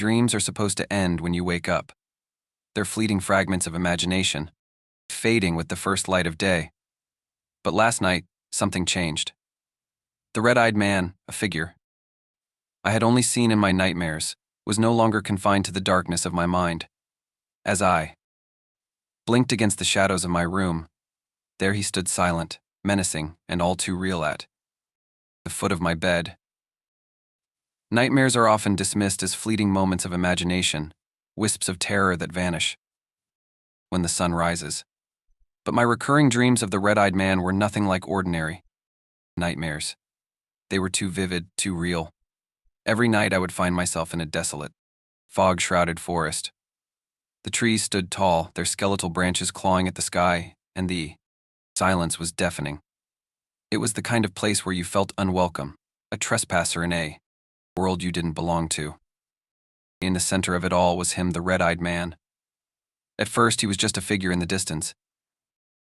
Dreams are supposed to end when you wake up. They're fleeting fragments of imagination, fading with the first light of day. But last night, something changed. The red-eyed man, a figure I had only seen in my nightmares, was no longer confined to the darkness of my mind. As I blinked against the shadows of my room, there he stood silent, menacing, and all too real at the foot of my bed. Nightmares are often dismissed as fleeting moments of imagination, wisps of terror that vanish when the sun rises. But my recurring dreams of the red-eyed man were nothing like ordinary nightmares. They were too vivid, too real. Every night I would find myself in a desolate, fog-shrouded forest. The trees stood tall, their skeletal branches clawing at the sky, and the silence was deafening. It was the kind of place where you felt unwelcome, a trespasser in a world you didn't belong to. In the center of it all was him, the red-eyed man. At first, he was just a figure in the distance,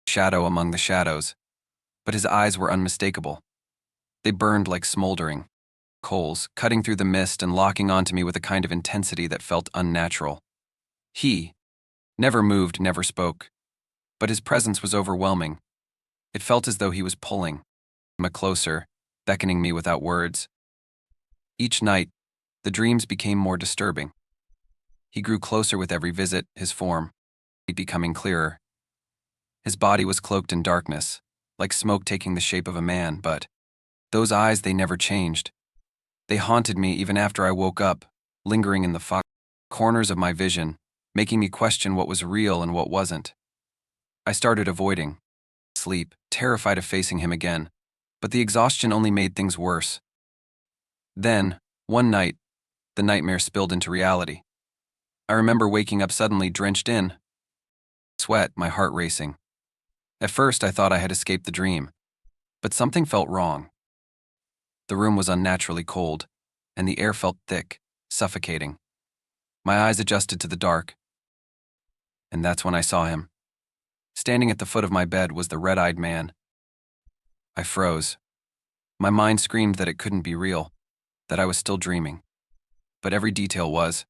shadow among the shadows, but his eyes were unmistakable. They burned like smoldering coals, cutting through the mist and locking onto me with a kind of intensity that felt unnatural. He never moved, never spoke, but his presence was overwhelming. It felt as though he was pulling me closer, beckoning me without words. Each night, the dreams became more disturbing. He grew closer with every visit, his form becoming clearer. His body was cloaked in darkness, like smoke taking the shape of a man, but those eyes, they never changed. They haunted me even after I woke up, lingering in the fog corners of my vision, making me question what was real and what wasn't. I started avoiding sleep, terrified of facing him again, but the exhaustion only made things worse. Then, one night, the nightmare spilled into reality. I remember waking up suddenly drenched in sweat, my heart racing. At first, I thought I had escaped the dream, but something felt wrong. The room was unnaturally cold, and the air felt thick, suffocating. My eyes adjusted to the dark, and that's when I saw him. Standing at the foot of my bed was the red-eyed man. I froze. My mind screamed that it couldn't be real, that I was still dreaming. But every detail was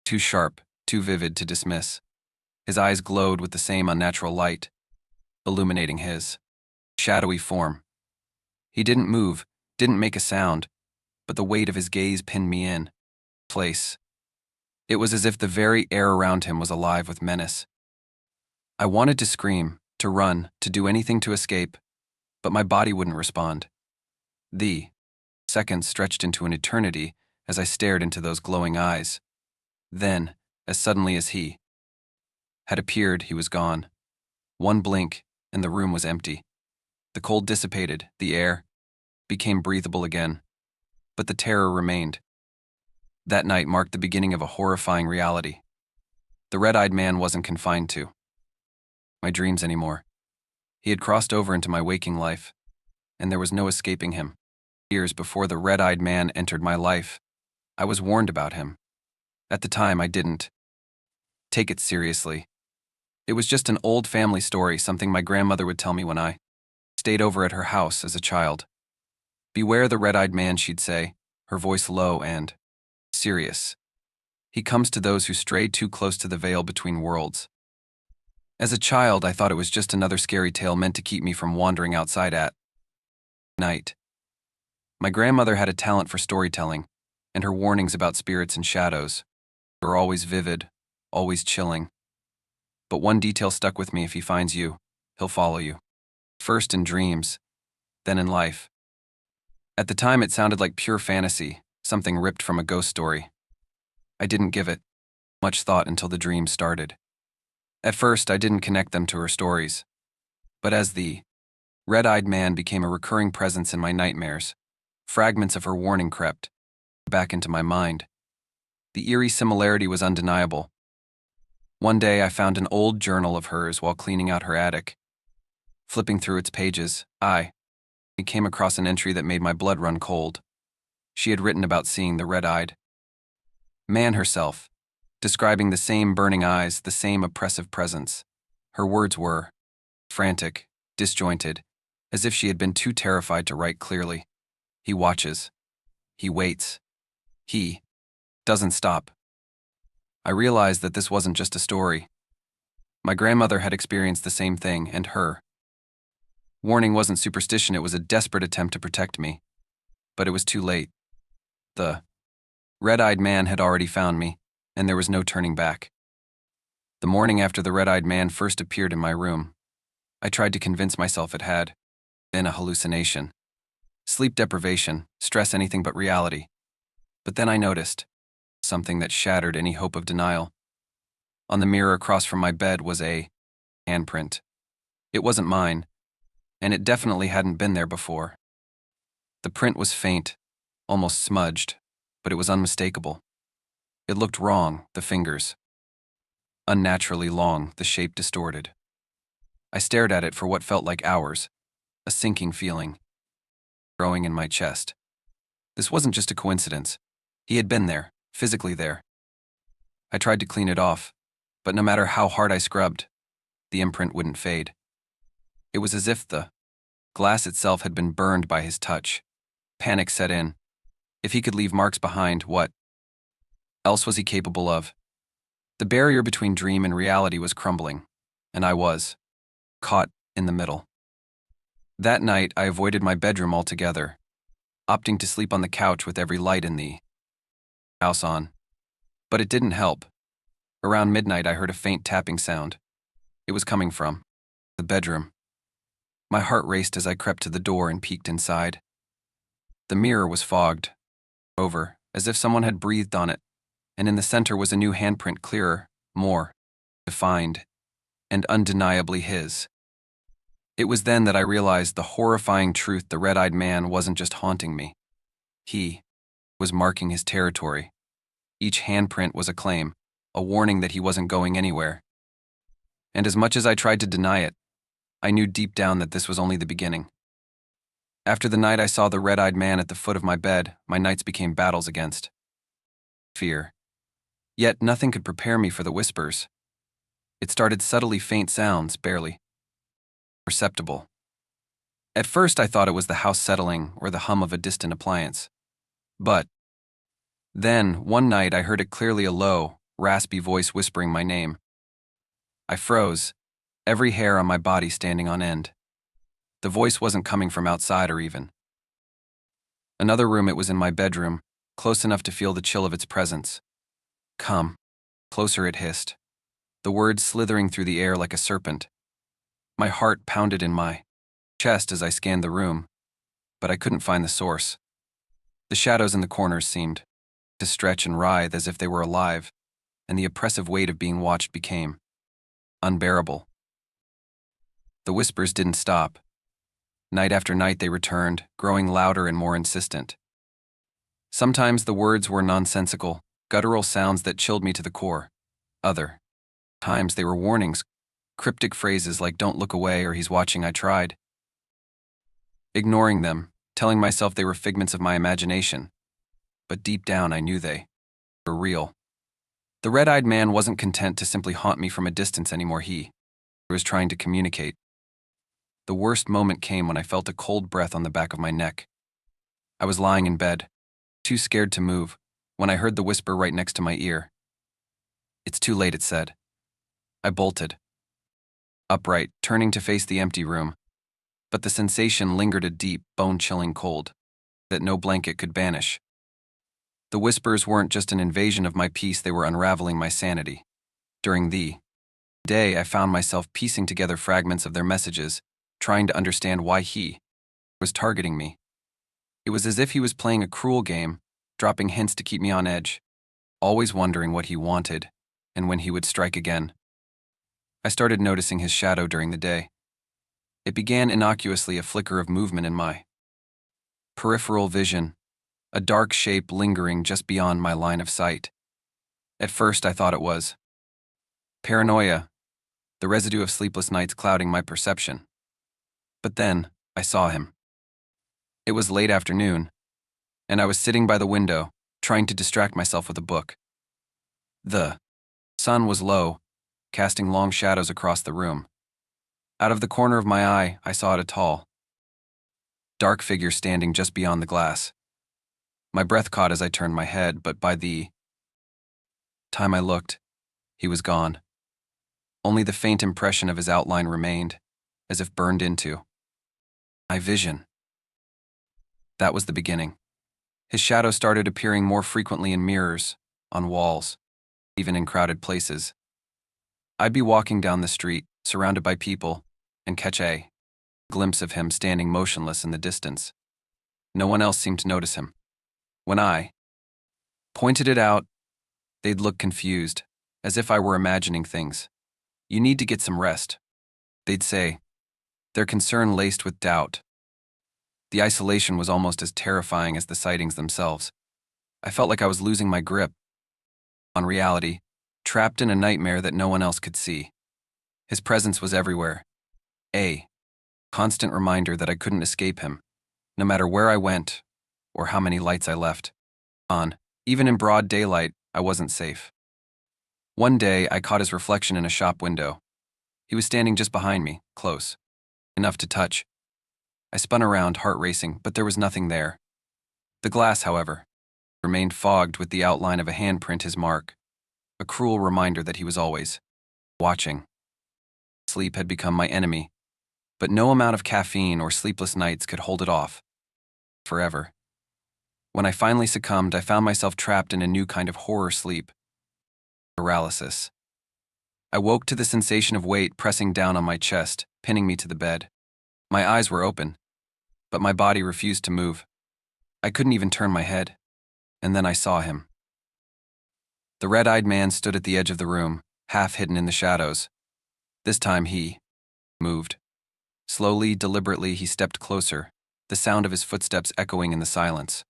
too sharp, too vivid to dismiss. His eyes glowed with the same unnatural light, illuminating his shadowy form. He didn't move, didn't make a sound, but the weight of his gaze pinned me in place. It was as if the very air around him was alive with menace. I wanted to scream, to run, to do anything to escape, but my body wouldn't respond. The seconds stretched into an eternity as I stared into those glowing eyes. Then, as suddenly as he had appeared, he was gone. One blink, and the room was empty. The cold dissipated, the air became breathable again, but the terror remained. That night marked the beginning of a horrifying reality. The red-eyed man wasn't confined to my dreams anymore. He had crossed over into my waking life, and there was no escaping him. Years before the red-eyed man entered my life, I was warned about him. At the time, I didn't take it seriously. It was just an old family story, something my grandmother would tell me when I stayed over at her house as a child. "Beware the red-eyed man," she'd say, her voice low and serious. "He comes to those who stray too close to the veil between worlds." As a child, I thought it was just another scary tale meant to keep me from wandering outside at night. My grandmother had a talent for storytelling, and her warnings about spirits and shadows were always vivid, always chilling. But one detail stuck with me: if he finds you, he'll follow you. First in dreams, then in life. At the time, it sounded like pure fantasy, something ripped from a ghost story. I didn't give it much thought until the dream started. At first, I didn't connect them to her stories. But as the red-eyed man became a recurring presence in my nightmares, fragments of her warning crept back into my mind. The eerie similarity was undeniable. One day, I found an old journal of hers while cleaning out her attic. Flipping through its pages, I came across an entry that made my blood run cold. She had written about seeing the red-eyed man herself, describing the same burning eyes, the same oppressive presence. Her words were frantic, disjointed, as if she had been too terrified to write clearly. He watches. He waits. He doesn't stop. I realized that this wasn't just a story. My grandmother had experienced the same thing, and her warning wasn't superstition, it was a desperate attempt to protect me. But it was too late. The red-eyed man had already found me, and there was no turning back. The morning after the red-eyed man first appeared in my room, I tried to convince myself it had been a hallucination. Sleep deprivation, stress, anything but reality. But then I noticed something that shattered any hope of denial. On the mirror across from my bed was a handprint. It wasn't mine, and it definitely hadn't been there before. The print was faint, almost smudged, but it was unmistakable. It looked wrong, the fingers unnaturally long, the shape distorted. I stared at it for what felt like hours, a sinking feeling growing in my chest. This wasn't just a coincidence. He had been there, physically there. I tried to clean it off, but no matter how hard I scrubbed, the imprint wouldn't fade. It was as if the glass itself had been burned by his touch. Panic set in. If he could leave marks behind, what else was he capable of? The barrier between dream and reality was crumbling, and I was caught in the middle. That night, I avoided my bedroom altogether, opting to sleep on the couch with every light in the house on. But it didn't help. Around midnight, I heard a faint tapping sound. It was coming from the bedroom. My heart raced as I crept to the door and peeked inside. The mirror was fogged over, as if someone had breathed on it, and in the center was a new handprint, clearer, more defined, and undeniably his. It was then that I realized the horrifying truth: the red-eyed man wasn't just haunting me. He was marking his territory. Each handprint was a claim, a warning that he wasn't going anywhere. And as much as I tried to deny it, I knew deep down that this was only the beginning. After the night I saw the red-eyed man at the foot of my bed, my nights became battles against fear. Yet nothing could prepare me for the whispers. It started subtly, faint sounds, barely perceptible. At first I thought it was the house settling or the hum of a distant appliance. But then, one night I heard it clearly, a low, raspy voice whispering my name. I froze, every hair on my body standing on end. The voice wasn't coming from outside or even another room. It was in my bedroom, close enough to feel the chill of its presence. Come. Closer, it hissed, the words slithering through the air like a serpent. My heart pounded in my chest as I scanned the room, but I couldn't find the source. The shadows in the corners seemed to stretch and writhe as if they were alive, and the oppressive weight of being watched became unbearable. The whispers didn't stop. Night after night they returned, growing louder and more insistent. Sometimes the words were nonsensical, guttural sounds that chilled me to the core. Other times they were warnings, cryptic phrases like "don't look away" or "he's watching." I tried ignoring them, telling myself they were figments of my imagination. But deep down I knew they were real. The red-eyed man wasn't content to simply haunt me from a distance anymore. He was trying to communicate. The worst moment came when I felt a cold breath on the back of my neck. I was lying in bed, too scared to move, when I heard the whisper right next to my ear. "It's too late," it said. I bolted upright, turning to face the empty room. But the sensation lingered, a deep, bone-chilling cold that no blanket could banish. The whispers weren't just an invasion of my peace, they were unraveling my sanity. During the day, I found myself piecing together fragments of their messages, trying to understand why he was targeting me. It was as if he was playing a cruel game, dropping hints to keep me on edge, always wondering what he wanted and when he would strike again. I started noticing his shadow during the day. It began innocuously, a flicker of movement in my peripheral vision, a dark shape lingering just beyond my line of sight. At first, I thought it was paranoia, the residue of sleepless nights clouding my perception. But then, I saw him. It was late afternoon, and I was sitting by the window, trying to distract myself with a book. The sun was low, casting long shadows across the room. Out of the corner of my eye, I saw a tall, dark figure standing just beyond the glass. My breath caught as I turned my head, but by the Time I looked, he was gone. Only the faint impression of his outline remained, as if burned into my vision. That was the beginning. His shadow started appearing more frequently in mirrors, on walls, even in crowded places. I'd be walking down the street, surrounded by people, and catch a glimpse of him standing motionless in the distance. No one else seemed to notice him. When I pointed it out, they'd look confused, as if I were imagining things. "You need to get some rest," they'd say, their concern laced with doubt. The isolation was almost as terrifying as the sightings themselves. I felt like I was losing my grip on reality, trapped in a nightmare that no one else could see. His presence was everywhere, a constant reminder that I couldn't escape him, no matter where I went or how many lights I left on. Even in broad daylight, I wasn't safe. One day, I caught his reflection in a shop window. He was standing just behind me, close, enough to touch. I spun around, heart racing, but there was nothing there. The glass, however, remained fogged with the outline of a handprint, his mark, a cruel reminder that he was always watching. Sleep had become my enemy, but no amount of caffeine or sleepless nights could hold it off forever. When I finally succumbed, I found myself trapped in a new kind of horror sleep, paralysis. I woke to the sensation of weight pressing down on my chest, pinning me to the bed. My eyes were open, but my body refused to move. I couldn't even turn my head. And then I saw him. The red-eyed man stood at the edge of the room, half hidden in the shadows. This time he moved. Slowly, deliberately, he stepped closer, the sound of his footsteps echoing in the silence.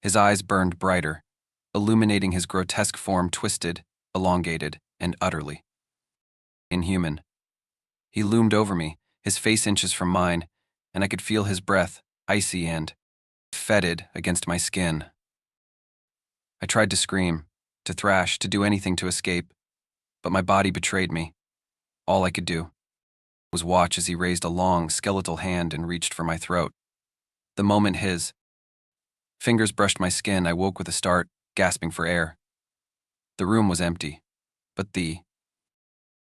His eyes burned brighter, illuminating his grotesque form, twisted, elongated, and utterly inhuman. He loomed over me, his face inches from mine, and I could feel his breath, icy and fetid, against my skin. I tried to scream, to thrash, to do anything to escape, but my body betrayed me. All I could do was watch as he raised a long, skeletal hand and reached for my throat. The moment his fingers brushed my skin, I woke with a start, gasping for air. The room was empty, but the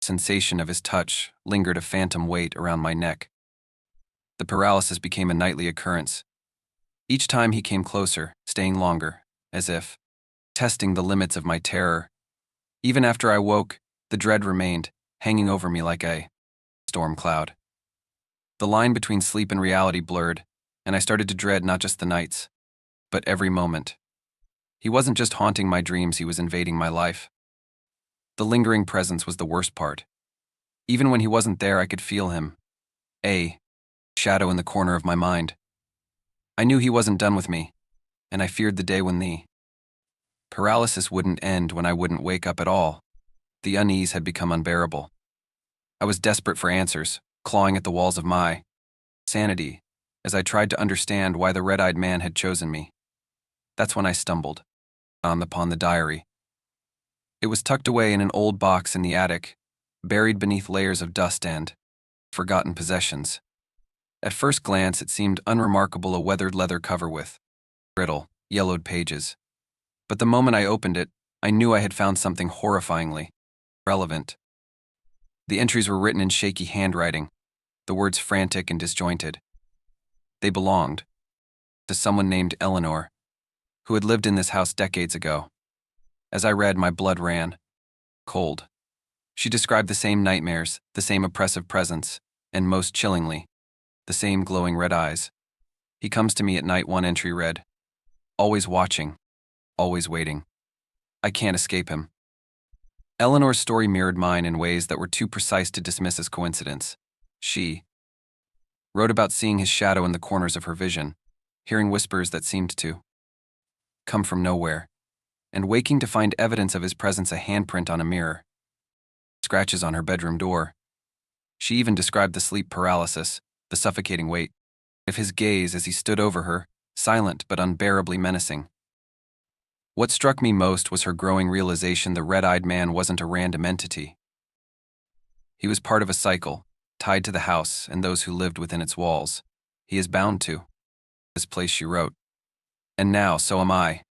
sensation of his touch lingered, a phantom weight around my neck. The paralysis became a nightly occurrence. Each time he came closer, staying longer, as if testing the limits of my terror. Even after I woke, the dread remained, hanging over me like a storm cloud. The line between sleep and reality blurred, and I started to dread not just the nights, but every moment. He wasn't just haunting my dreams, he was invading my life. The lingering presence was the worst part. Even when he wasn't there, I could feel him, a shadow in the corner of my mind. I knew he wasn't done with me, and I feared the day when the paralysis wouldn't end, when I wouldn't wake up at all. The unease had become unbearable. I was desperate for answers, clawing at the walls of my sanity as I tried to understand why the red-eyed man had chosen me. That's when I stumbled upon the diary. It was tucked away in an old box in the attic, buried beneath layers of dust and forgotten possessions. At first glance, it seemed unremarkable, a weathered leather cover with brittle, yellowed pages. But the moment I opened it, I knew I had found something horrifyingly relevant. The entries were written in shaky handwriting, the words frantic and disjointed. They belonged to someone named Eleanor, who had lived in this house decades ago. As I read, my blood ran cold. She described the same nightmares, the same oppressive presence, and most chillingly, the same glowing red eyes. "He comes to me at night," one entry read. "Always watching, always waiting. I can't escape him." Eleanor's story mirrored mine in ways that were too precise to dismiss as coincidence. She wrote about seeing his shadow in the corners of her vision, hearing whispers that seemed to come from nowhere, and waking to find evidence of his presence, a handprint on a mirror, scratches on her bedroom door. She even described the sleep paralysis, the suffocating weight of his gaze as he stood over her, silent but unbearably menacing. What struck me most was her growing realization the red-eyed man wasn't a random entity. He was part of a cycle, tied to the house and those who lived within its walls. "He is bound to this place," she wrote. And now, so am I.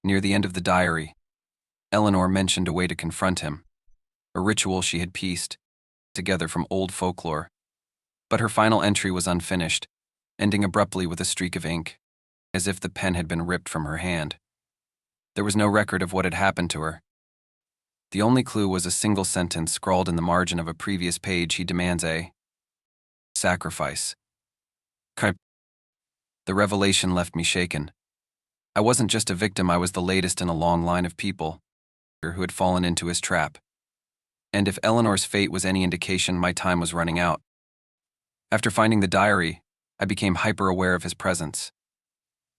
Near the end of the diary, Eleanor mentioned a way to confront him, a ritual she had pieced together from old folklore. But her final entry was unfinished, ending abruptly with a streak of ink, as if the pen had been ripped from her hand. There was no record of what had happened to her. The only clue was a single sentence scrawled in the margin of a previous page: he demands a sacrifice. The revelation left me shaken. I wasn't just a victim, I was the latest in a long line of people who had fallen into his trap. And if Eleanor's fate was any indication, my time was running out. After finding the diary, I became hyper-aware of his presence.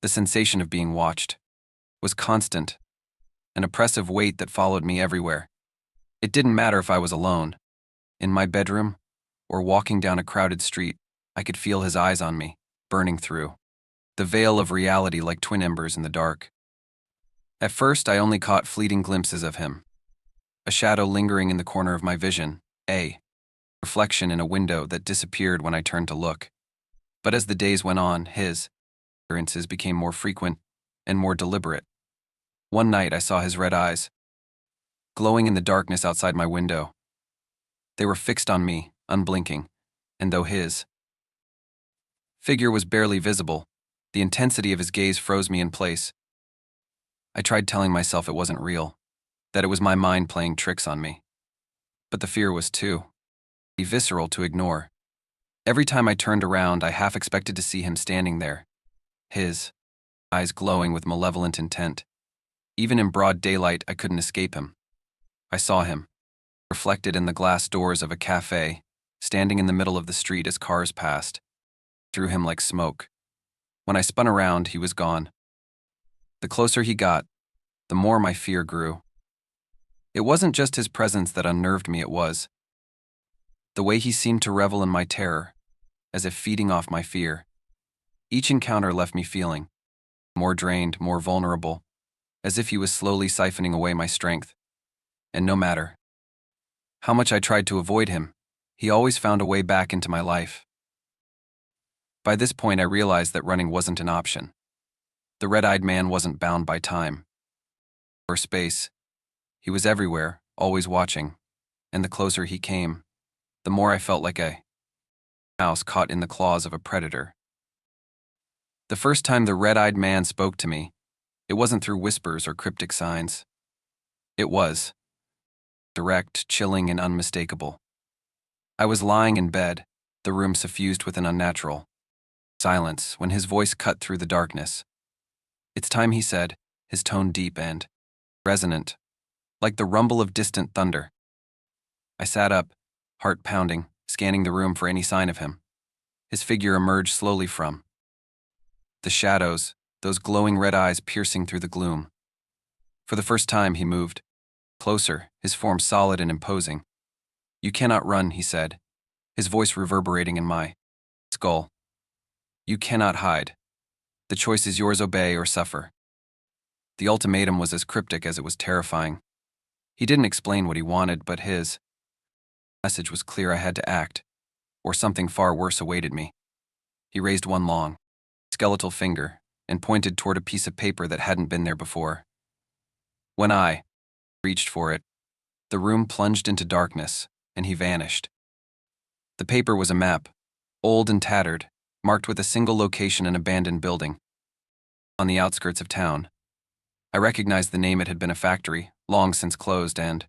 The sensation of being watched was constant, an oppressive weight that followed me everywhere. It didn't matter if I was alone, in my bedroom, or walking down a crowded street. I could feel his eyes on me, burning through the veil of reality like twin embers in the dark. At first, I only caught fleeting glimpses of him. A shadow lingering in the corner of my vision, a reflection in a window that disappeared when I turned to look. But as the days went on, his appearances became more frequent and more deliberate. One night, I saw his red eyes, glowing in the darkness outside my window. They were fixed on me, unblinking, and though his figure was barely visible, the intensity of his gaze froze me in place. I tried telling myself it wasn't real, that it was my mind playing tricks on me. But the fear was too visceral to ignore. Every time I turned around, I half expected to see him standing there, his eyes glowing with malevolent intent. Even in broad daylight, I couldn't escape him. I saw him, reflected in the glass doors of a cafe, standing in the middle of the street as cars passed. Drew him like smoke. When I spun around, he was gone. The closer he got, the more my fear grew. It wasn't just his presence that unnerved me, it was the way he seemed to revel in my terror, as if feeding off my fear. Each encounter left me feeling more drained, more vulnerable, as if he was slowly siphoning away my strength. And no matter how much I tried to avoid him, he always found a way back into my life. By this point, I realized that running wasn't an option. The red-eyed man wasn't bound by time or space. He was everywhere, always watching, and the closer he came, the more I felt like a mouse caught in the claws of a predator. The first time the red-eyed man spoke to me, it wasn't through whispers or cryptic signs. It was direct, chilling, and unmistakable. I was lying in bed, the room suffused with an unnatural silence, when his voice cut through the darkness. "It's time," he said, his tone deep and resonant, like the rumble of distant thunder. I sat up, heart pounding, scanning the room for any sign of him. His figure emerged slowly from the shadows, those glowing red eyes piercing through the gloom. For the first time, he moved closer, his form solid and imposing. "You cannot run," he said, his voice reverberating in my skull. "You cannot hide. The choice is yours: obey or suffer." The ultimatum was as cryptic as it was terrifying. He didn't explain what he wanted, but his message was clear: I had to act, or something far worse awaited me. He raised one long, skeletal finger and pointed toward a piece of paper that hadn't been there before. When I reached for it, the room plunged into darkness, and he vanished. The paper was a map, old and tattered, marked with a single location: an abandoned building on the outskirts of town. I recognized the name. It had been a factory, long since closed and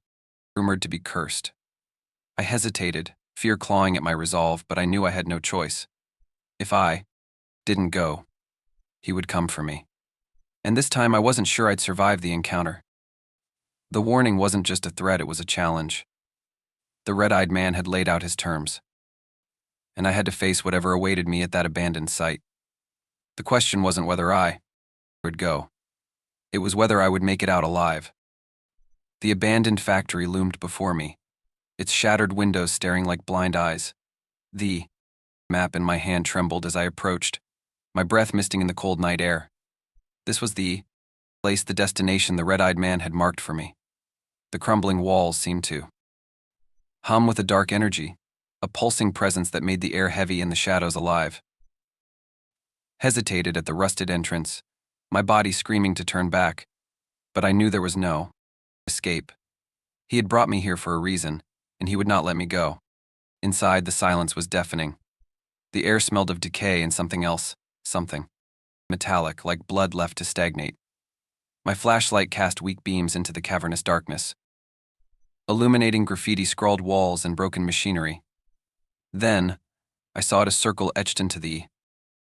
rumored to be cursed. I hesitated, fear clawing at my resolve, but I knew I had no choice. If I didn't go, he would come for me. And this time I wasn't sure I'd survive the encounter. The warning wasn't just a threat, it was a challenge. The red-eyed man had laid out his terms, and I had to face whatever awaited me at that abandoned site. The question wasn't whether I would go. It was whether I would make it out alive. The abandoned factory loomed before me, its shattered windows staring like blind eyes. The map in my hand trembled as I approached, my breath misting in the cold night air. This was the place, the destination the red-eyed man had marked for me. The crumbling walls seemed to hum with a dark energy, a pulsing presence that made the air heavy and the shadows alive. Hesitated at the rusted entrance, my body screaming to turn back, but I knew there was no Escape. He had brought me here for a reason, and he would not let me go. Inside, the silence was deafening. The air smelled of decay and something else, something metallic, like blood left to stagnate. My flashlight cast weak beams into the cavernous darkness, illuminating graffiti-scrawled walls and broken machinery. Then, I saw a circle etched into the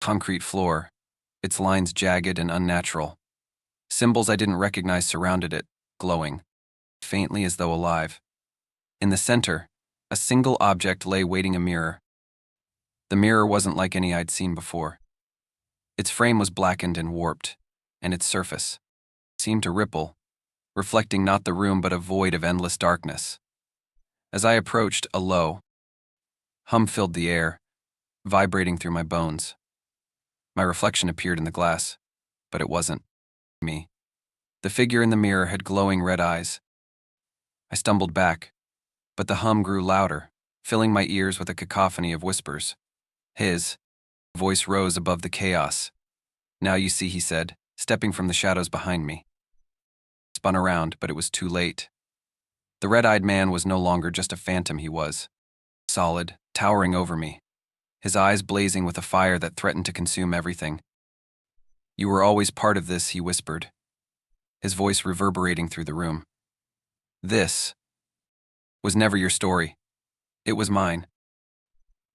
concrete floor, its lines jagged and unnatural. Symbols I didn't recognize surrounded it, glowing, faintly as though alive. In the center, a single object lay waiting, a mirror. The mirror wasn't like any I'd seen before. Its frame was blackened and warped, and its surface seemed to ripple, reflecting not the room but a void of endless darkness. As I approached, a low hum filled the air, vibrating through my bones. My reflection appeared in the glass, but it wasn't me. The figure in the mirror had glowing red eyes. I stumbled back, but the hum grew louder, filling my ears with a cacophony of whispers. His voice rose above the chaos. "Now you see," he said, stepping from the shadows behind me. I spun around, but it was too late. The red-eyed man was no longer just a phantom. He was solid, towering over me, his eyes blazing with a fire that threatened to consume everything. "You were always part of this," he whispered, his voice reverberating through the room. "This was never your story. It was mine."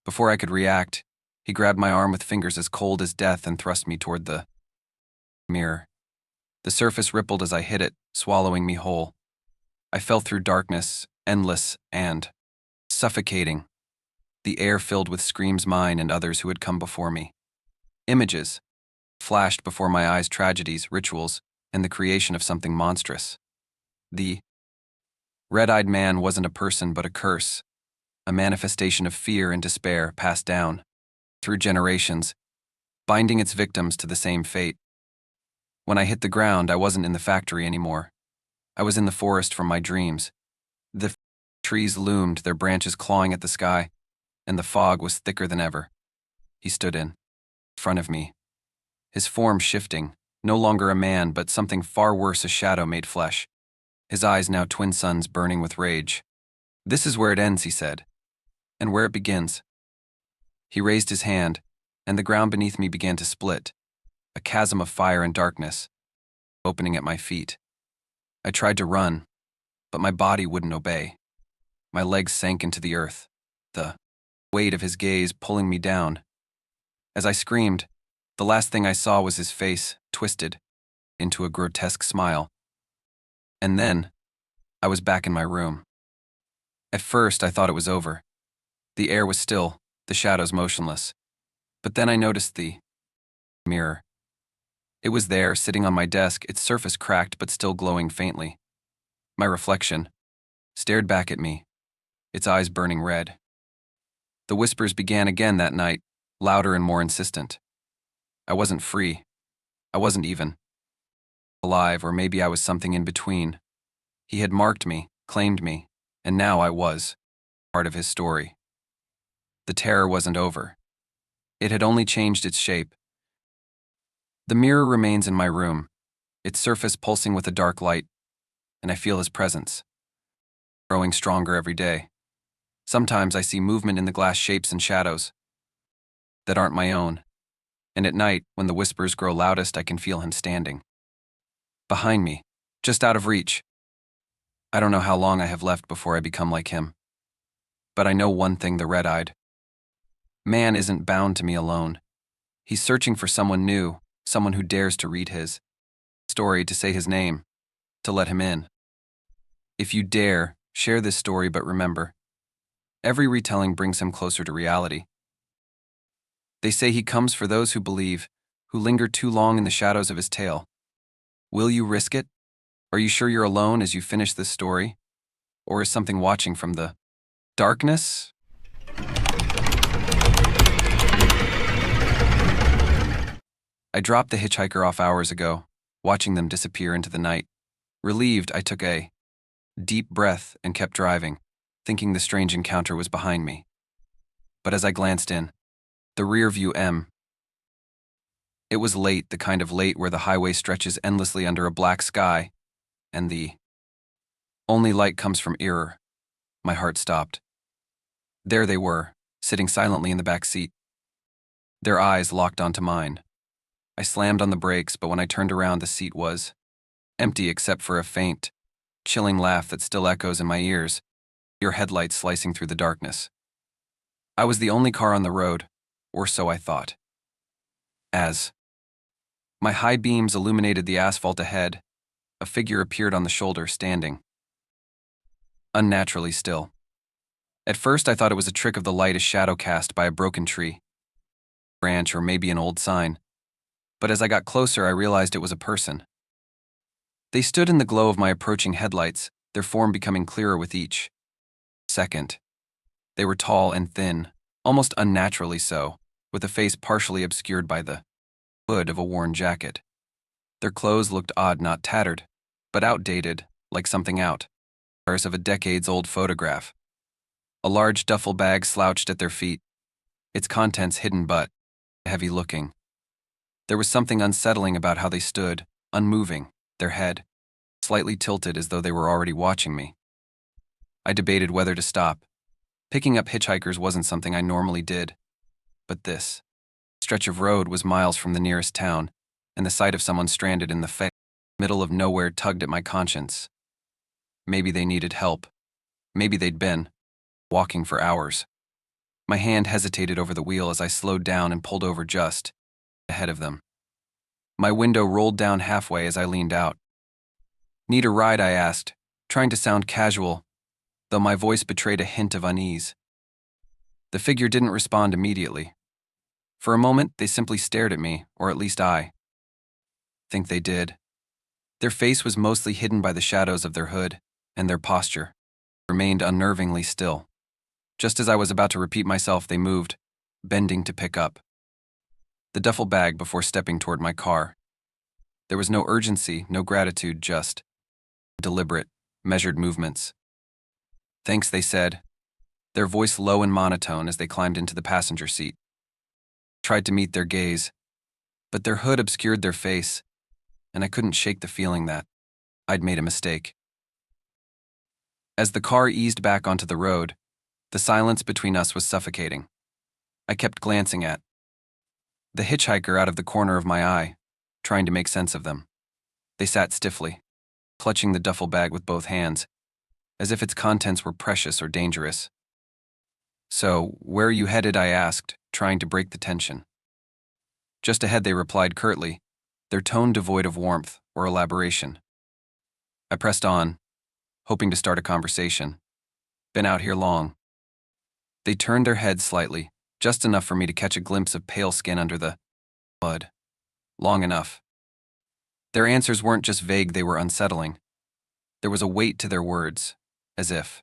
Before I could react, he grabbed my arm with fingers as cold as death and thrust me toward the mirror. The surface rippled as I hit it, swallowing me whole. I fell through darkness, endless and suffocating. The air filled with screams, mine and others who had come before me. Images flashed before my eyes, tragedies, rituals, and the creation of something monstrous. The red-eyed man wasn't a person but a curse, a manifestation of fear and despair passed down through generations, binding its victims to the same fate. When I hit the ground, I wasn't in the factory anymore. I was in the forest from my dreams. The trees loomed, their branches clawing at the sky, and the fog was thicker than ever. He stood in front of me, his form shifting, no longer a man but something far worse, a shadow made flesh. His eyes now twin suns burning with rage. "This is where it ends," he said, "and where it begins." He raised his hand, and the ground beneath me began to split, a chasm of fire and darkness, opening at my feet. I tried to run, but my body wouldn't obey. My legs sank into the earth, the weight of his gaze pulling me down. As I screamed, the last thing I saw was his face, twisted into a grotesque smile. And then, I was back in my room. At first, I thought it was over. The air was still, the shadows motionless. But then I noticed the mirror. It was there, sitting on my desk, its surface cracked but still glowing faintly. My reflection stared back at me, its eyes burning red. The whispers began again that night, louder and more insistent. I wasn't free. I wasn't even alive, or maybe I was something in between. He had marked me, claimed me, and now I was part of his story. The terror wasn't over. It had only changed its shape. The mirror remains in my room, its surface pulsing with a dark light, and I feel his presence, growing stronger every day. Sometimes I see movement in the glass, shapes and shadows that aren't my own, and at night, when the whispers grow loudest, I can feel him standing behind me, just out of reach. I don't know how long I have left before I become like him, but I know one thing: the red-eyed man isn't bound to me alone. He's searching for someone new, someone who dares to read his story, to say his name, to let him in. If you dare, share this story, but remember, every retelling brings him closer to reality. They say he comes for those who believe, who linger too long in the shadows of his tale. Will you risk it? Are you sure you're alone as you finish this story? Or is something watching from the darkness? I dropped the hitchhiker off hours ago, watching them disappear into the night. Relieved, I took a deep breath and kept driving, thinking the strange encounter was behind me. But as I glanced in, the rear view it was late, the kind of late where the highway stretches endlessly under a black sky, and the Only light comes from error. My heart stopped. There they were, sitting silently in the back seat. Their eyes locked onto mine. I slammed on the brakes, but when I turned around, the seat was empty except for a faint, chilling laugh that still echoes in my ears, your headlights slicing through the darkness. I was the only car on the road, or so I thought. As my high beams illuminated the asphalt ahead, a figure appeared on the shoulder, standing unnaturally still. At first, I thought it was a trick of the light, a shadow cast by a broken tree, branch, or maybe an old sign. But as I got closer, I realized it was a person. They stood in the glow of my approaching headlights, their form becoming clearer with each second. They were tall and thin, almost unnaturally so, with a face partially obscured by the hood of a worn jacket. Their clothes looked odd, not tattered, but outdated, like something out of a decades-old photograph. A large duffel bag slouched at their feet, its contents hidden but heavy-looking. There was something unsettling about how they stood, unmoving, their head slightly tilted as though they were already watching me. I debated whether to stop. Picking up hitchhikers wasn't something I normally did. But this stretch of road was miles from the nearest town, and the sight of someone stranded in the middle of nowhere tugged at my conscience. Maybe they needed help. Maybe they'd been walking for hours. My hand hesitated over the wheel as I slowed down and pulled over just ahead of them. My window rolled down halfway as I leaned out. "Need a ride?" I asked, trying to sound casual, though my voice betrayed a hint of unease. The figure didn't respond immediately. For a moment, they simply stared at me, or at least I think they did. Their face was mostly hidden by the shadows of their hood, and their posture remained unnervingly still. Just as I was about to repeat myself, they moved, bending to pick up the duffel bag before stepping toward my car. There was no urgency, no gratitude, just deliberate, measured movements. "Thanks," they said, their voice low and monotone as they climbed into the passenger seat. Tried to meet their gaze, but their hood obscured their face, and I couldn't shake the feeling that I'd made a mistake. As the car eased back onto the road, the silence between us was suffocating. I kept glancing at the hitchhiker out of the corner of my eye, trying to make sense of them. They sat stiffly, clutching the duffel bag with both hands, as if its contents were precious or dangerous. "So, where are you headed?" I asked, trying to break the tension. "Just ahead," they replied curtly, their tone devoid of warmth or elaboration. I pressed on, hoping to start a conversation. "Been out here long?" They turned their heads slightly, just enough for me to catch a glimpse of pale skin under the hood. "Long enough." Their answers weren't just vague, they were unsettling. There was a weight to their words, as if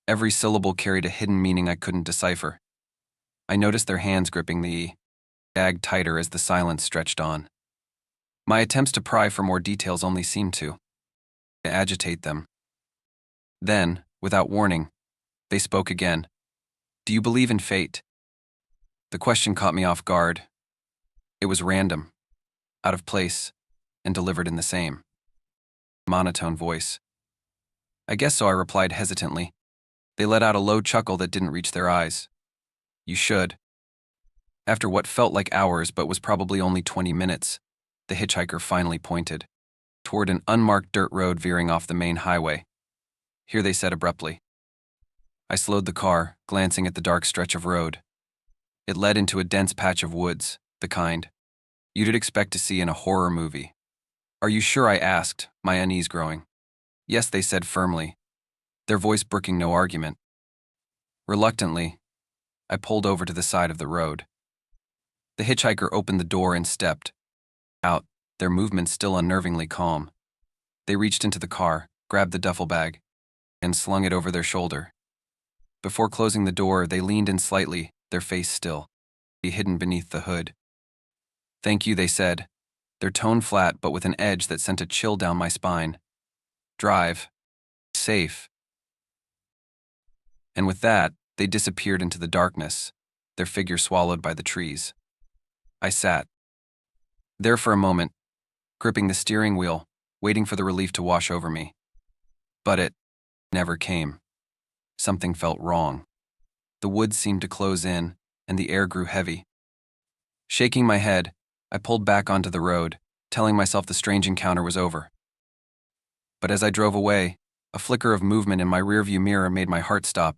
every syllable carried a hidden meaning I couldn't decipher. I noticed their hands gripping the bag tighter as the silence stretched on. My attempts to pry for more details only seemed to agitate them. Then, without warning, they spoke again. "Do you believe in fate?" The question caught me off guard. It was random, out of place, and delivered in the same monotone voice. "I guess so," I replied hesitantly. They let out a low chuckle that didn't reach their eyes. "You should." After what felt like hours but was probably only 20 minutes, the hitchhiker finally pointed toward an unmarked dirt road veering off the main highway. "Here," they said abruptly. I slowed the car, glancing at the dark stretch of road. It led into a dense patch of woods, the kind you'd expect to see in a horror movie. "Are you sure?" I asked, my unease growing. "Yes," they said firmly, their voice brooking no argument. Reluctantly, I pulled over to the side of the road. The hitchhiker opened the door and stepped out, their movements still unnervingly calm. They reached into the car, grabbed the duffel bag, and slung it over their shoulder. Before closing the door, they leaned in slightly, their face still hidden beneath the hood. "Thank you," they said, their tone flat but with an edge that sent a chill down my spine. "Drive safe." And with that, they disappeared into the darkness, their figure swallowed by the trees. I sat there for a moment, gripping the steering wheel, waiting for the relief to wash over me. But it never came. Something felt wrong. The woods seemed to close in, and the air grew heavy. Shaking my head, I pulled back onto the road, telling myself the strange encounter was over. But as I drove away, a flicker of movement in my rearview mirror made my heart stop.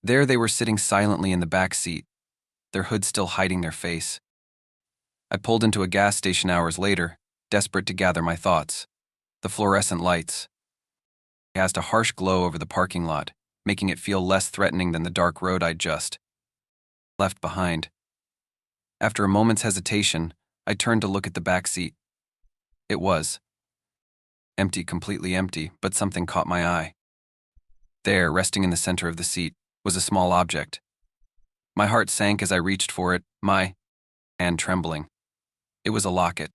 There they were sitting silently in the back seat, their hood still hiding their face. I pulled into a gas station hours later, desperate to gather my thoughts. The fluorescent lights cast a harsh glow over the parking lot, making it feel less threatening than the dark road I'd just left behind. After a moment's hesitation, I turned to look at the back seat. It was empty, completely empty, but something caught my eye. There, resting in the center of the seat, was a small object. My heart sank as I reached for it, my hand trembling. It was a locket.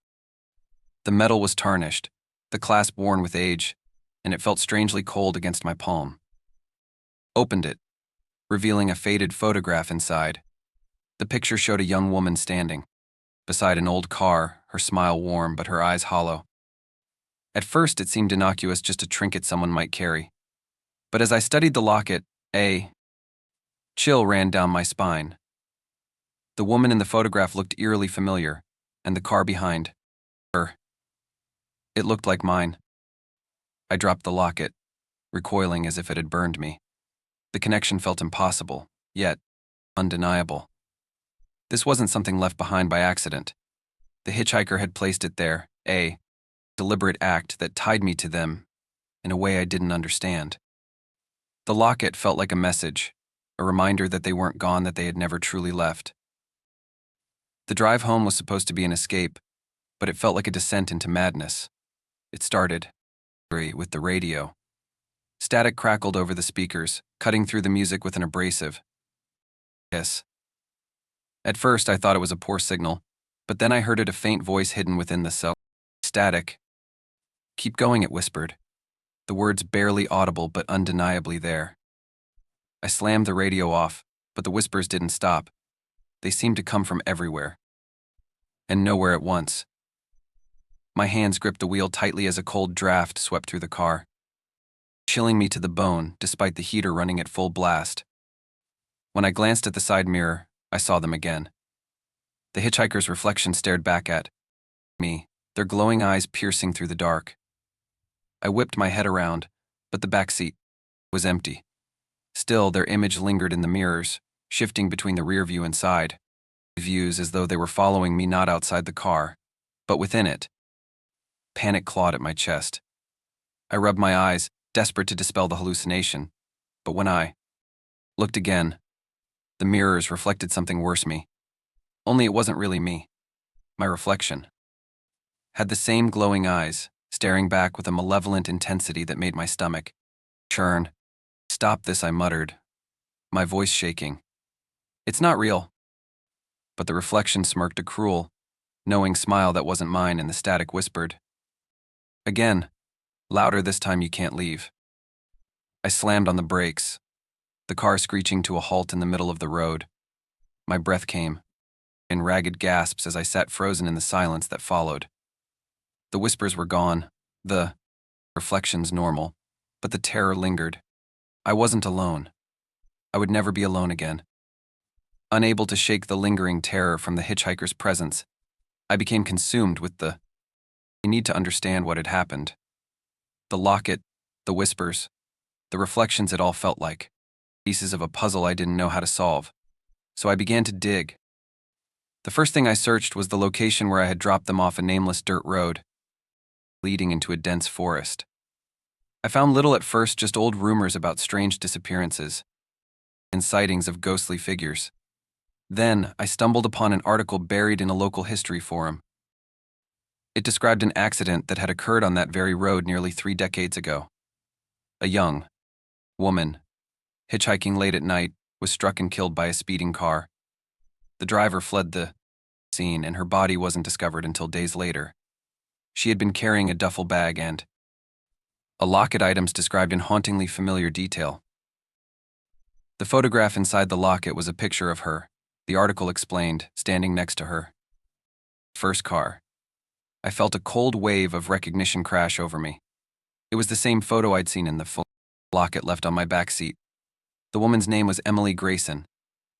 The metal was tarnished, the clasp worn with age, and it felt strangely cold against my palm. Opened it, revealing a faded photograph inside. The picture showed a young woman standing beside an old car, her smile warm but her eyes hollow. At first it seemed innocuous, just a trinket someone might carry. But as I studied the locket, a chill ran down my spine. The woman in the photograph looked eerily familiar, and the car behind her. It looked like mine. I dropped the locket, recoiling as if it had burned me. The connection felt impossible, yet undeniable. This wasn't something left behind by accident. The hitchhiker had placed it there, a deliberate act that tied me to them in a way I didn't understand. The locket felt like a message, a reminder that they weren't gone, that they had never truly left. The drive home was supposed to be an escape, but it felt like a descent into madness. It started with the radio. Static crackled over the speakers, cutting through the music with an abrasive hiss. At first, I thought it was a poor signal, but then I heard a faint voice hidden within the cell. Static. Keep going, it whispered. The words barely audible but undeniably there. I slammed the radio off, but the whispers didn't stop. They seemed to come from everywhere, and nowhere at once. My hands gripped the wheel tightly as a cold draft swept through the car, chilling me to the bone despite the heater running at full blast. When I glanced at the side mirror, I saw them again. The hitchhiker's reflection stared back at me, their glowing eyes piercing through the dark. I whipped my head around, but the back seat was empty. Still, their image lingered in the mirrors, shifting between the rear view and side views as though they were following me, not outside the car, but within it. Panic clawed at my chest. I rubbed my eyes, desperate to dispel the hallucination, but when I looked again, the mirrors reflected something worse me. Only it wasn't really me. My reflection had the same glowing eyes, staring back with a malevolent intensity that made my stomach churn. Stop this, I muttered, my voice shaking. It's not real. But the reflection smirked a cruel, knowing smile that wasn't mine, and the static whispered. Again, louder this time, you can't leave. I slammed on the brakes, the car screeching to a halt in the middle of the road. My breath came in ragged gasps as I sat frozen in the silence that followed. The whispers were gone, the reflections normal, but the terror lingered. I wasn't alone. I would never be alone again. Unable to shake the lingering terror from the hitchhiker's presence, I became consumed with the need to understand what had happened. The locket, the whispers, the reflections, it all felt like pieces of a puzzle I didn't know how to solve. So I began to dig. The first thing I searched was the location where I had dropped them off, a nameless dirt road leading into a dense forest. I found little at first, just old rumors about strange disappearances and sightings of ghostly figures. Then I stumbled upon an article buried in a local history forum. It described an accident that had occurred on that very road nearly 3 decades ago. A young woman, hitchhiking late at night, was struck and killed by a speeding car. The driver fled the scene, and her body wasn't discovered until days later. She had been carrying a duffel bag and a locket, items described in hauntingly familiar detail. The photograph inside the locket was a picture of her, the article explained, standing next to her first car. I felt a cold wave of recognition crash over me. It was the same photo I'd seen in the locket left on my back seat. The woman's name was Emily Grayson,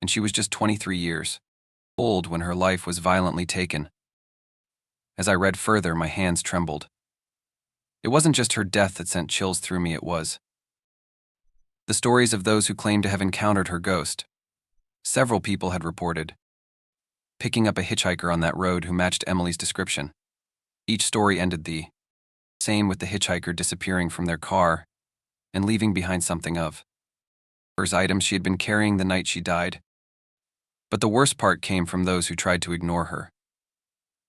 and she was just 23 years old when her life was violently taken. As I read further, my hands trembled. It wasn't just her death that sent chills through me, it was the stories of those who claimed to have encountered her ghost. Several people had reported picking up a hitchhiker on that road who matched Emily's description. Each story ended the same, with the hitchhiker disappearing from their car and leaving behind something of her items she had been carrying the night she died. But the worst part came from those who tried to ignore her.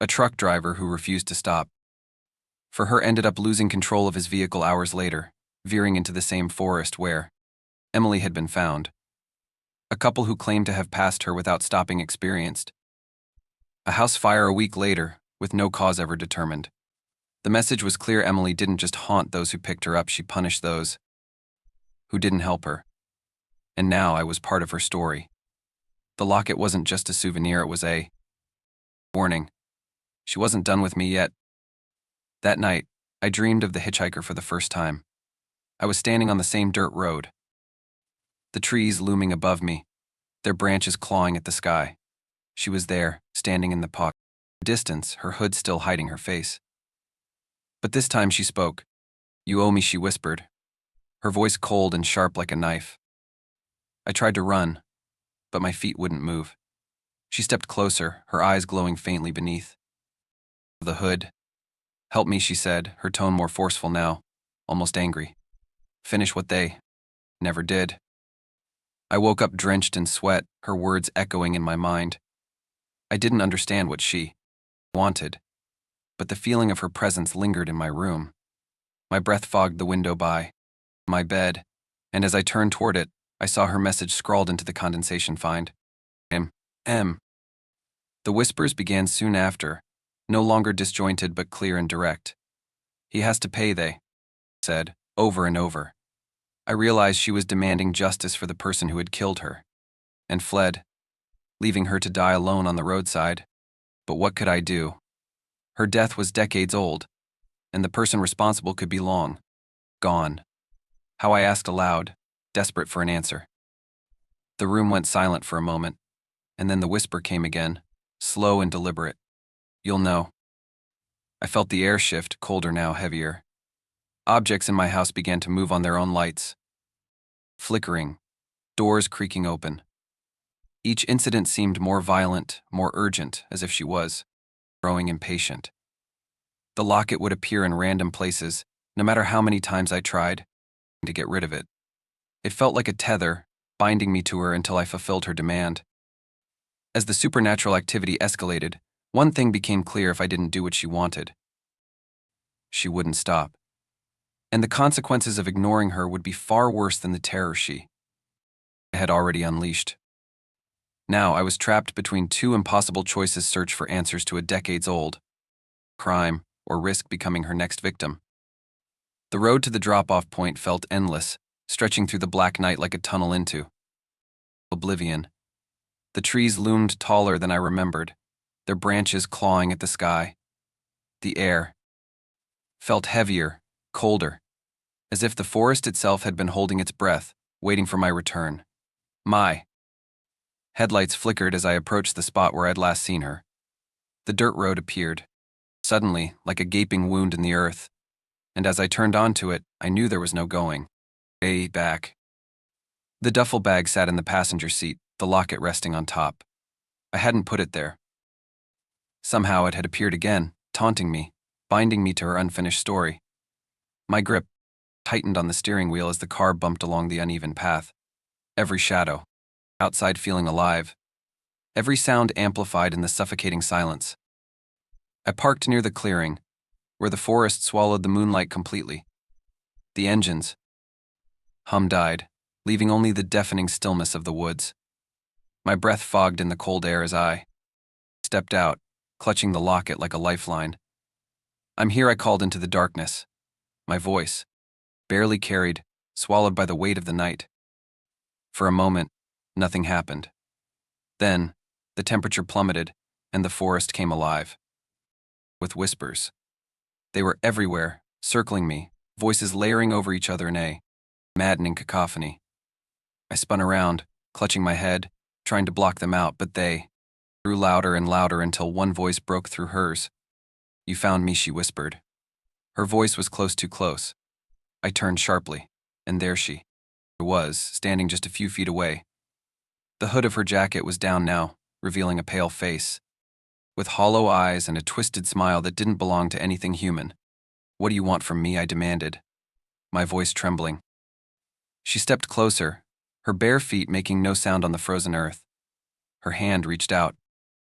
A truck driver who refused to stop for her ended up losing control of his vehicle hours later, veering into the same forest where Emily had been found. A couple who claimed to have passed her without stopping experienced a house fire a week later, with no cause ever determined. The message was clear: Emily didn't just haunt those who picked her up, she punished those who didn't help her. And now I was part of her story. The locket wasn't just a souvenir, it was a warning. She wasn't done with me yet. That night, I dreamed of the hitchhiker for the first time. I was standing on the same dirt road, the trees looming above me, their branches clawing at the sky. She was there, standing in the distance, her hood still hiding her face. But this time she spoke. "You owe me," she whispered, her voice cold and sharp like a knife. I tried to run, but my feet wouldn't move. She stepped closer, her eyes glowing faintly beneath the hood. "Help me," she said, her tone more forceful now, almost angry. "Finish what they never did." I woke up drenched in sweat, her words echoing in my mind. I didn't understand what she wanted, but the feeling of her presence lingered in my room. My breath fogged the window by my bed, and as I turned toward it, I saw her message scrawled into the condensation find. M. The whispers began soon after, no longer disjointed but clear and direct. "He has to pay," they said, over and over. I realized she was demanding justice for the person who had killed her and fled, leaving her to die alone on the roadside. But what could I do? Her death was decades old, and the person responsible could be long gone. How I asked aloud, desperate for an answer. The room went silent for a moment, and then the whisper came again, slow and deliberate. "You'll know." I felt the air shift, colder now, heavier. Objects in my house began to move on their own lights, flickering, doors creaking open. Each incident seemed more violent, more urgent, as if she was growing impatient. The locket would appear in random places, no matter how many times I tried to get rid of it. It felt like a tether, binding me to her until I fulfilled her demand. As the supernatural activity escalated, one thing became clear: if I didn't do what she wanted, she wouldn't stop. And the consequences of ignoring her would be far worse than the terror she had already unleashed. Now I was trapped between two impossible choices: search for answers to a decades-old crime, or risk becoming her next victim. The road to the drop-off point felt endless, stretching through the black night like a tunnel into oblivion. The trees loomed taller than I remembered, their branches clawing at the sky. The air felt heavier, colder, as if the forest itself had been holding its breath, waiting for my return. My headlights flickered as I approached the spot where I'd last seen her. The dirt road appeared, suddenly, like a gaping wound in the earth, and as I turned onto it, I knew there was no going back. The duffel bag sat in the passenger seat, the locket resting on top. I hadn't put it there. Somehow it had appeared again, taunting me, binding me to her unfinished story. My grip tightened on the steering wheel as the car bumped along the uneven path. Every shadow outside feeling alive, every sound amplified in the suffocating silence. I parked near the clearing, where the forest swallowed the moonlight completely. The engines died, leaving only the deafening stillness of the woods. My breath fogged in the cold air as I stepped out, clutching the locket like a lifeline. "I'm here," I called into the darkness, my voice, barely carried, swallowed by the weight of the night. For a moment, nothing happened. Then, the temperature plummeted, and the forest came alive with whispers. They were everywhere, circling me, voices layering over each other in a maddening cacophony. I spun around, clutching my head, trying to block them out, but they grew louder and louder until one voice broke through hers. "You found me," she whispered. Her voice was close too close. I turned sharply, and there she was, standing just a few feet away. The hood of her jacket was down now, revealing a pale face, with hollow eyes and a twisted smile that didn't belong to anything human. "What do you want from me?" I demanded, my voice trembling. She stepped closer, her bare feet making no sound on the frozen earth. Her hand reached out,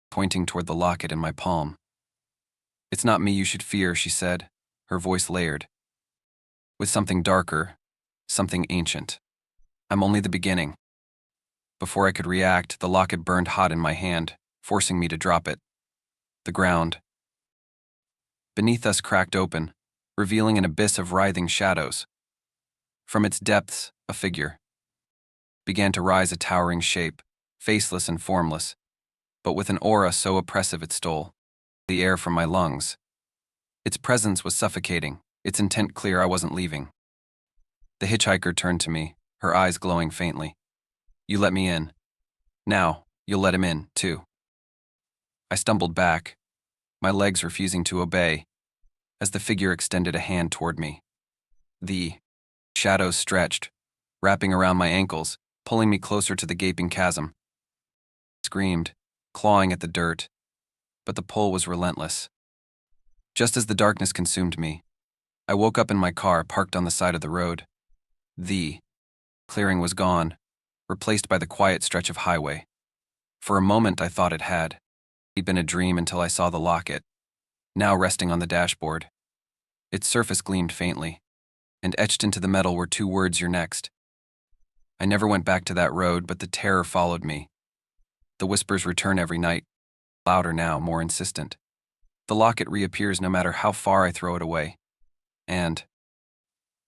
pointing toward the locket in my palm. "It's not me you should fear," she said, her voice layered with something darker, something ancient. "I'm only the beginning." Before I could react, the locket burned hot in my hand, forcing me to drop it. The ground beneath us cracked open, revealing an abyss of writhing shadows. From its depths, a figure began to rise, a towering shape, faceless and formless, but with an aura so oppressive it stole the air from my lungs. Its presence was suffocating, its intent clear. I wasn't leaving. The hitchhiker turned to me, her eyes glowing faintly. "You let me in. Now, you'll let him in, too." I stumbled back, my legs refusing to obey, as the figure extended a hand toward me. The shadows stretched, wrapping around my ankles, pulling me closer to the gaping chasm. I screamed, clawing at the dirt, but the pull was relentless. Just as the darkness consumed me, I woke up in my car parked on the side of the road. The clearing was gone, replaced by the quiet stretch of highway. For a moment I thought it had been a dream until I saw the locket, now resting on the dashboard. Its surface gleamed faintly, and etched into the metal were two words: "You're next." I never went back to that road, but the terror followed me. The whispers return every night, louder now, more insistent. The locket reappears no matter how far I throw it away. And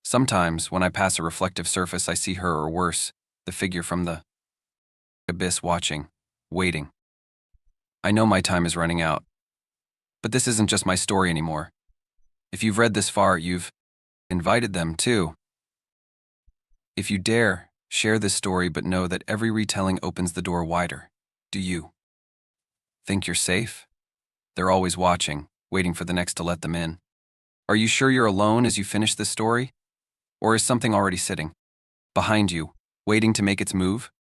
sometimes, when I pass a reflective surface, I see her, or worse, the figure from the abyss, watching, waiting. I know my time is running out. But this isn't just my story anymore. If you've read this far, you've invited them too. If you dare, share this story, but know that every retelling opens the door wider. Do you think you're safe? They're always watching, waiting for the next to let them in. Are you sure you're alone as you finish this story? Or is something already sitting behind you, waiting to make its move?